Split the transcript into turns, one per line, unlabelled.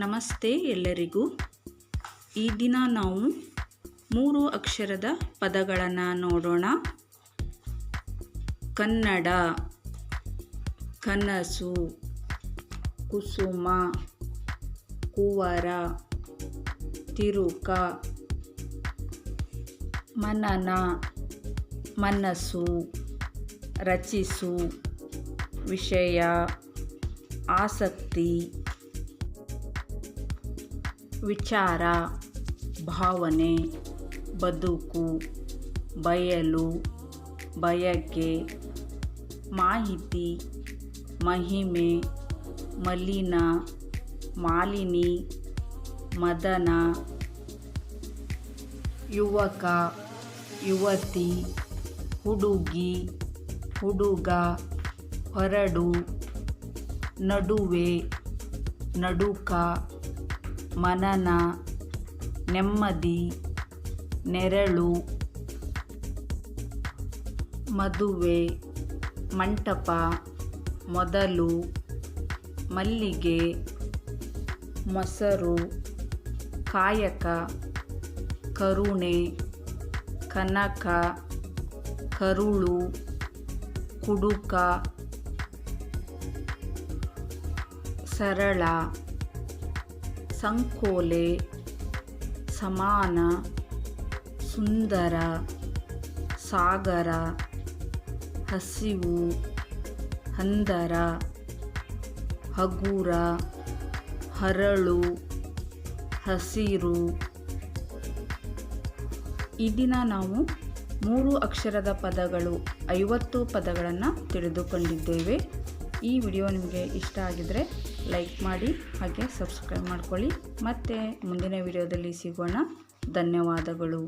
ನಮಸ್ತೆ ಎಲ್ಲರಿಗೂ. ಈ ದಿನ ನಾವು 3 ಅಕ್ಷರದ ಪದಗಳನ್ನು ನೋಡೋಣ. ಕನ್ನಡ, ಕನಸು, ಕುಸುಮ, ಕುವರ, ತಿರುಕ, ಮನನ, ಮನಸ್ಸು, ರಚಿಸು, ವಿಷಯ, ಆಸಕ್ತಿ, ವಿಚಾರ, ಭಾವನೆ, ಬದುಕು, ಬಯಲು, ಬಯಕೆ, ಮಾಹಿತಿ, ಮಹಿಮೆ, ಮಲಿನ, ಮಾಲಿನಿ, ಮದನ, ಯುವಕ, ಯುವತಿ, ಹುಡುಗಿ, ಹುಡುಗ, ಹೊರಡು, ನಡುವೆ, ನಡುಕ, ಮನನ, ನೆಮ್ಮದಿ, ನೆರಳು, ಮದುವೆ, ಮಂಟಪ, ಮೊದಲು, ಮಲ್ಲಿಗೆ, ಮೊಸರು, ಕಾಯಕ, ಕರುಣೆ, ಕನಕ, ಕರುಳು, ಕುಡುಕ, ಸರಳ, ಸಂಕೋಲೆ, ಸಮಾನ, ಸುಂದರ, ಸಾಗರ, ಹಸಿವು, ಹಂದರ, ಹಗುರ, ಹರಳು, ಹಸಿರು. ಈ ದಿನ ನಾವು 3 ಅಕ್ಷರದ ಪದಗಳು 50 ಪದಗಳನ್ನು ತಿಳಿದುಕೊಂಡಿದ್ದೇವೆ. ಈ ವಿಡಿಯೋ ನಿಮಗೆ ಇಷ್ಟ ಆಗಿದರೆ ಲೈಕ್ ಮಾಡಿ, ಹಾಗೆ ಸಬ್ಸ್ಕ್ರೈಬ್ ಮಾಡ್ಕೊಳ್ಳಿ. ಮತ್ತೆ ಮುಂದಿನ ವಿಡಿಯೋದಲ್ಲಿ ಸಿಗೋಣ. ಧನ್ಯವಾದಗಳು.